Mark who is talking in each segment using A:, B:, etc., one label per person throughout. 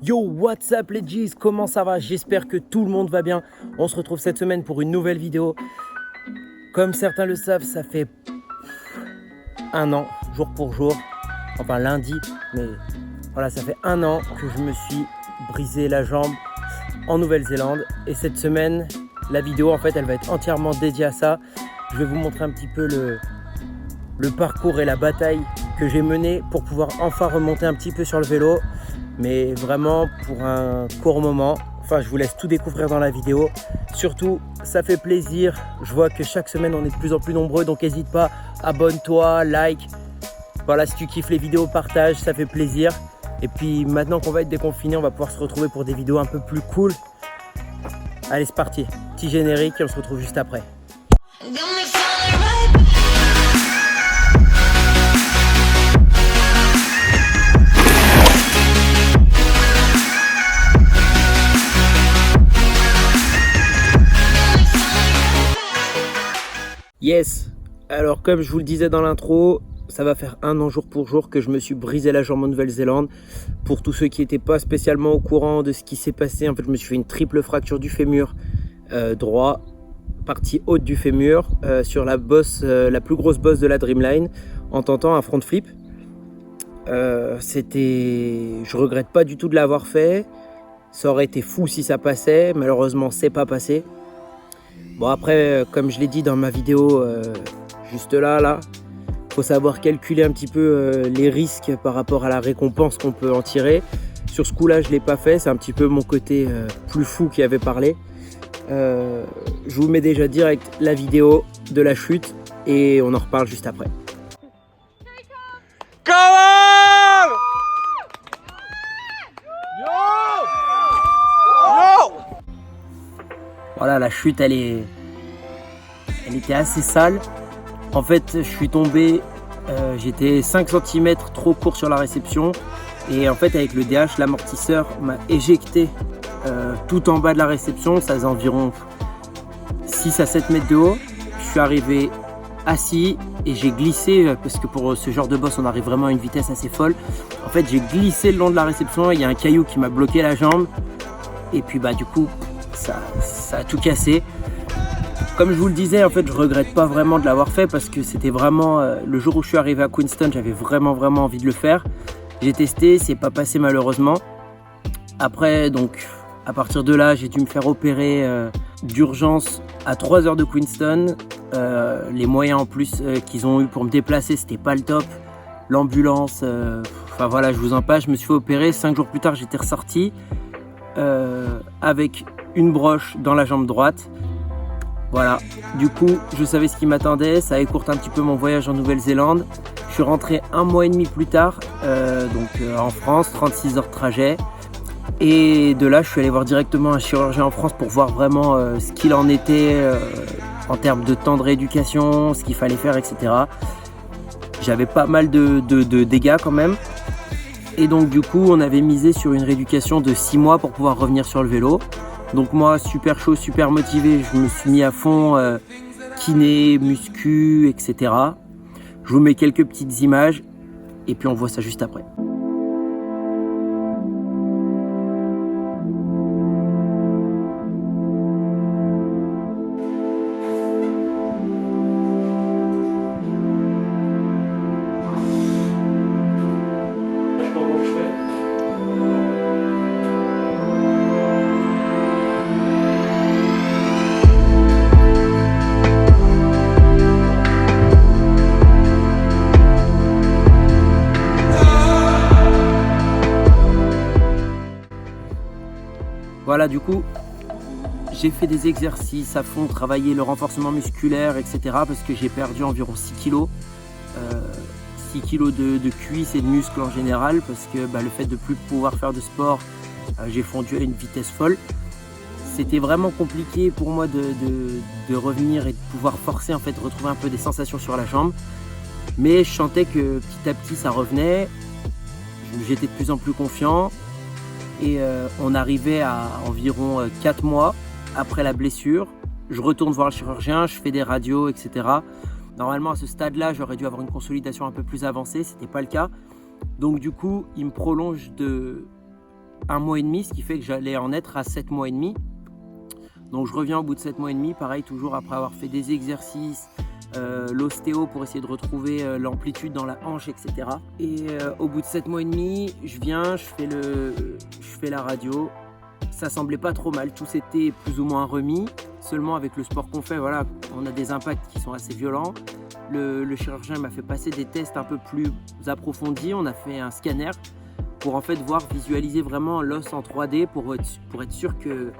A: Yo, what's up les G's, comment ça va? J'espère que tout le monde va bien. On se retrouve cette semaine pour une nouvelle vidéo. Comme certains le savent, ça fait un an, jour pour jour, enfin lundi, mais voilà, ça fait un an que je me suis brisé la jambe en Nouvelle-Zélande. Et cette semaine, la vidéo, en fait, elle va être entièrement dédiée à ça. Je vais vous montrer un petit peu le parcours et la bataille que j'ai menée pour pouvoir enfin remonter un petit peu sur le vélo. Mais vraiment pour un court moment. Enfin, je vous laisse tout découvrir dans la vidéo. Surtout, ça fait plaisir. Je vois que chaque semaine, on est de plus en plus nombreux. Donc, n'hésite pas, abonne-toi, like. Voilà, si tu kiffes les vidéos, partage, ça fait plaisir. Et puis, maintenant qu'on va être déconfiné, on va pouvoir se retrouver pour des vidéos un peu plus cool. Allez, c'est parti. Petit générique et on se retrouve juste après. Yes, alors comme je vous le disais dans l'intro, ça va faire un an jour pour jour que je me suis brisé la jambe en Nouvelle-Zélande. Pour tous ceux qui n'étaient pas spécialement au courant de ce qui s'est passé, en fait je me suis fait une triple fracture du fémur droit, partie haute du fémur, sur la bosse, la plus grosse bosse de la Dreamline, en tentant un front flip. Je regrette pas du tout de l'avoir fait, ça aurait été fou si ça passait, malheureusement c'est pas passé. Bon après, comme je l'ai dit dans ma vidéo juste là, faut savoir calculer un petit peu les risques par rapport à la récompense qu'on peut en tirer. Sur ce coup-là, je ne l'ai pas fait, c'est un petit peu mon côté plus fou qui avait parlé. Je vous mets déjà direct la vidéo de la chute et on en reparle juste après.
B: Come on! Yo!
A: Voilà, la chute, elle était assez sale. En fait, je suis tombé, j'étais 5 cm trop court sur la réception. Et en fait, avec le DH, l'amortisseur m'a éjecté tout en bas de la réception. Ça faisait environ 6 à 7 mètres de haut. Je suis arrivé assis et j'ai glissé, parce que pour ce genre de boss, on arrive vraiment à une vitesse assez folle. En fait, j'ai glissé le long de la réception. Il y a un caillou qui m'a bloqué la jambe. Et puis, du coup, ça a tout cassé. Comme je vous le disais, en fait, je regrette pas vraiment de l'avoir fait parce que c'était vraiment le jour où je suis arrivé à Queenstown, j'avais vraiment envie de le faire. J'ai testé, c'est pas passé malheureusement. Après, donc, à partir de là, j'ai dû me faire opérer d'urgence à 3 heures de Queenstown. Les moyens en plus qu'ils ont eu pour me déplacer, c'était pas le top. L'ambulance, enfin voilà, je vous en passe. Je me suis fait opérer. 5 jours plus tard, j'étais ressorti avec une broche dans la jambe droite. Voilà, du coup, je savais ce qui m'attendait, ça écourte un petit peu mon voyage en Nouvelle-Zélande. Je suis rentré 1 mois et demi plus tard, en France, 36 heures de trajet. Et de là, je suis allé voir directement un chirurgien en France pour voir vraiment ce qu'il en était en termes de temps de rééducation, ce qu'il fallait faire, etc. J'avais pas mal de dégâts quand même. Et donc du coup, on avait misé sur une rééducation de 6 mois pour pouvoir revenir sur le vélo. Donc moi, super chaud, super motivé, je me suis mis à fond, kiné, muscu, etc. Je vous mets quelques petites images et puis on voit ça juste après. Voilà, du coup, j'ai fait des exercices à fond, travailler le renforcement musculaire, etc. parce que j'ai perdu environ 6 kilos. 6 kilos de cuisses et de muscles en général, parce que le fait de ne plus pouvoir faire de sport, j'ai fondu à une vitesse folle. C'était vraiment compliqué pour moi de revenir et de pouvoir forcer, en fait, retrouver un peu des sensations sur la jambe. Mais je sentais que petit à petit ça revenait, j'étais de plus en plus confiant. Et on arrivait à environ 4 mois après la blessure. Je retourne voir le chirurgien, je fais des radios, etc. Normalement, à ce stade-là, j'aurais dû avoir une consolidation un peu plus avancée. Ce n'était pas le cas. Donc du coup, il me prolonge 1 mois et demi, ce qui fait que j'allais en être à 7 mois et demi. Donc je reviens au bout de 7 mois et demi, pareil, toujours après avoir fait des exercices, l'ostéo pour essayer de retrouver l'amplitude dans la hanche, etc. Et au bout de 7 mois et demi, je viens, je fais la radio. Ça semblait pas trop mal, tout s'était plus ou moins remis. Seulement avec le sport qu'on fait, voilà, on a des impacts qui sont assez violents. Le chirurgien m'a fait passer des tests un peu plus approfondis. On a fait un scanner pour en fait voir, visualiser vraiment l'os en 3D pour être sûr que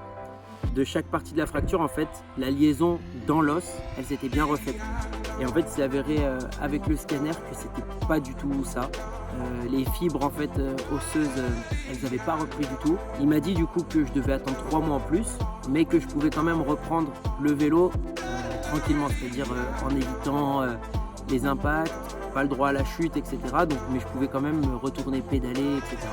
A: de chaque partie de la fracture, en fait, la liaison dans l'os, elle s'était bien refaite. Et en fait, il s'est avéré avec le scanner que c'était pas du tout ça. Les fibres en fait osseuses, elles n'avaient pas repris du tout. Il m'a dit du coup que je devais attendre 3 mois en plus, mais que je pouvais quand même reprendre le vélo tranquillement, c'est-à-dire en évitant les impacts, pas le droit à la chute, etc. Donc, mais je pouvais quand même retourner pédaler, etc.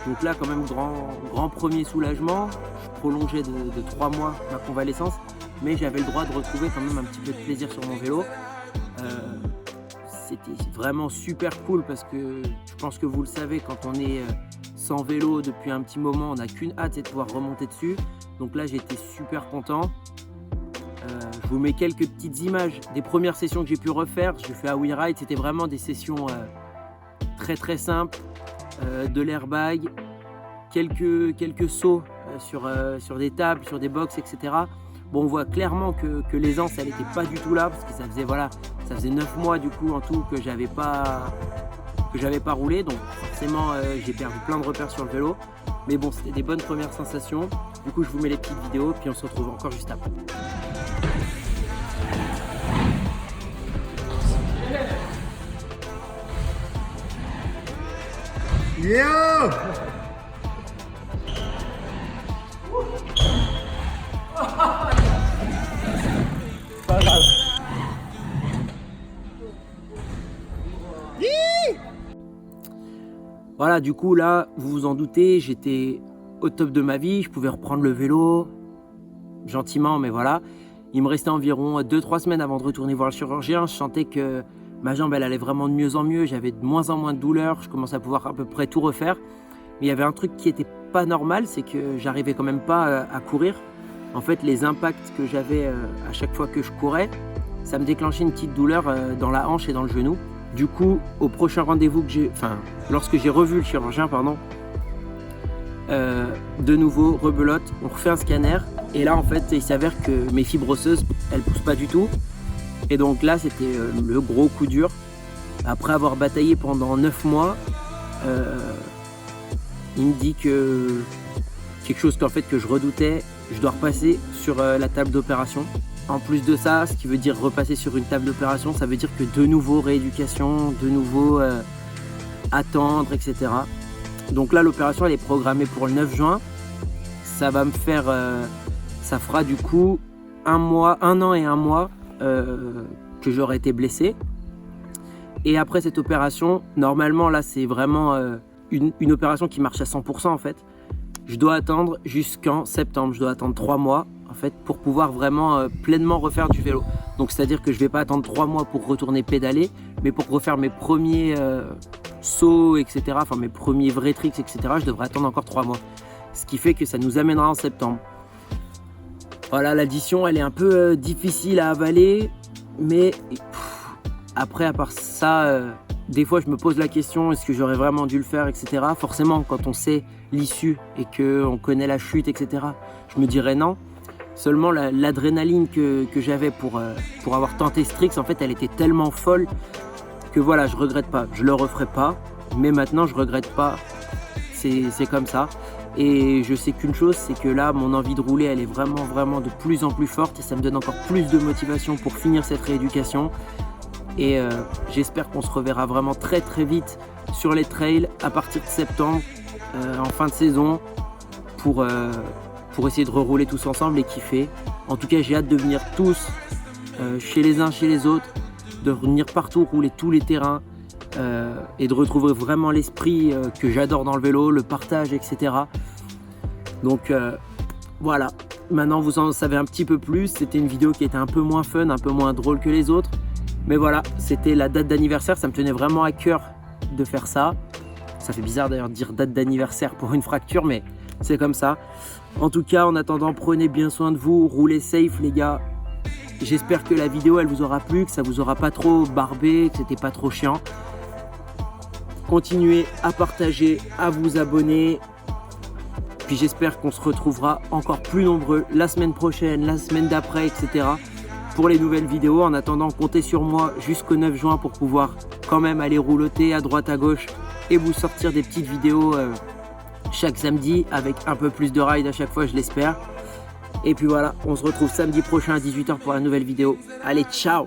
A: Donc là, quand même, grand premier soulagement. Je prolongeais de 3 mois ma convalescence, mais j'avais le droit de retrouver quand même un petit peu de plaisir sur mon vélo. C'était vraiment super cool parce que je pense que vous le savez, quand on est sans vélo depuis un petit moment, on n'a qu'une hâte, c'est de pouvoir remonter dessus. Donc là, j'étais super content. Je vous mets quelques petites images des premières sessions que j'ai pu refaire. J'ai fait à WeRide, c'était vraiment des sessions très très simples, de l'airbag, quelques sauts sur des tables, sur des box, etc. Bon, on voit clairement que l'aisance, elle n'était pas du tout là parce que ça faisait 9 mois du coup en tout que j'avais pas roulé. Donc forcément, j'ai perdu plein de repères sur le vélo. Mais bon, c'était des bonnes premières sensations. Du coup, je vous mets les petites vidéos puis on se retrouve encore juste après.
C: Yo!
A: Pas grave. Voilà, du coup là, vous vous en doutez, j'étais au top de ma vie, je pouvais reprendre le vélo gentiment, mais voilà. Il me restait environ 2-3 semaines avant de retourner voir le chirurgien. Je sentais que ma jambe, elle allait vraiment de mieux en mieux, j'avais de moins en moins de douleurs, je commençais à pouvoir à peu près tout refaire. Mais il y avait un truc qui était pas normal, c'est que j'arrivais quand même pas à courir. En fait, les impacts que j'avais à chaque fois que je courais, ça me déclenchait une petite douleur dans la hanche et dans le genou. Du coup, au prochain rendez-vous lorsque j'ai revu le chirurgien, de nouveau, rebelote, on refait un scanner. Et là, en fait, il s'avère que mes fibres osseuses, elles poussent pas du tout. Et donc là, c'était le gros coup dur. Après avoir bataillé pendant 9 mois, il me dit que quelque chose que je redoutais, je dois repasser sur la table d'opération. En plus de ça, ce qui veut dire repasser sur une table d'opération, ça veut dire que de nouveau rééducation, de nouveau attendre, etc. Donc là, l'opération, elle est programmée pour le 9 juin. Ça va me faire, ça fera du coup 1 an et 1 mois que j'aurais été blessé. Et après cette opération, normalement là, c'est vraiment une opération qui marche à 100% en fait. Je dois attendre jusqu'en septembre, je dois attendre 3 mois en fait pour pouvoir vraiment pleinement refaire du vélo. Donc c'est-à-dire que je vais pas attendre 3 mois pour retourner pédaler, mais pour refaire mes premiers sauts, etc. Enfin mes premiers vrais tricks, etc. Je devrais attendre encore 3 mois. Ce qui fait que ça nous amènera en septembre. Voilà, l'addition elle est un peu difficile à avaler, mais après à part ça, des fois je me pose la question, est-ce que j'aurais vraiment dû le faire, etc. Forcément, quand on sait l'issue et qu'on connaît la chute, etc., je me dirais non. Seulement l'adrénaline que j'avais pour avoir tenté ce trick, en fait, elle était tellement folle que voilà, je regrette pas. Je le referai pas, mais maintenant je regrette pas. C'est comme ça. Et je sais qu'une chose, c'est que là, mon envie de rouler, elle est vraiment de plus en plus forte et ça me donne encore plus de motivation pour finir cette rééducation. Et j'espère qu'on se reverra vraiment très vite sur les trails à partir de septembre, en fin de saison, pour essayer de rerouler tous ensemble et kiffer. En tout cas, j'ai hâte de venir tous, chez les uns, chez les autres, de venir partout rouler tous les terrains et de retrouver vraiment l'esprit que j'adore dans le vélo, le partage, etc. Donc voilà, maintenant vous en savez un petit peu plus. C'était une vidéo qui était un peu moins fun, un peu moins drôle que les autres. Mais voilà, c'était la date d'anniversaire, ça me tenait vraiment à cœur de faire ça. Ça fait bizarre d'ailleurs de dire date d'anniversaire pour une fracture, mais c'est comme ça. En tout cas, en attendant, prenez bien soin de vous, roulez safe les gars. J'espère que la vidéo elle vous aura plu, que ça vous aura pas trop barbé, que c'était pas trop chiant. Continuez à partager, à vous abonner. Puis j'espère qu'on se retrouvera encore plus nombreux la semaine prochaine, la semaine d'après, etc. pour les nouvelles vidéos. En attendant, comptez sur moi jusqu'au 9 juin pour pouvoir quand même aller rouloter à droite à gauche et vous sortir des petites vidéos chaque samedi avec un peu plus de ride à chaque fois, je l'espère. Et puis voilà, on se retrouve samedi prochain à 18 h pour la nouvelle vidéo. Allez, ciao!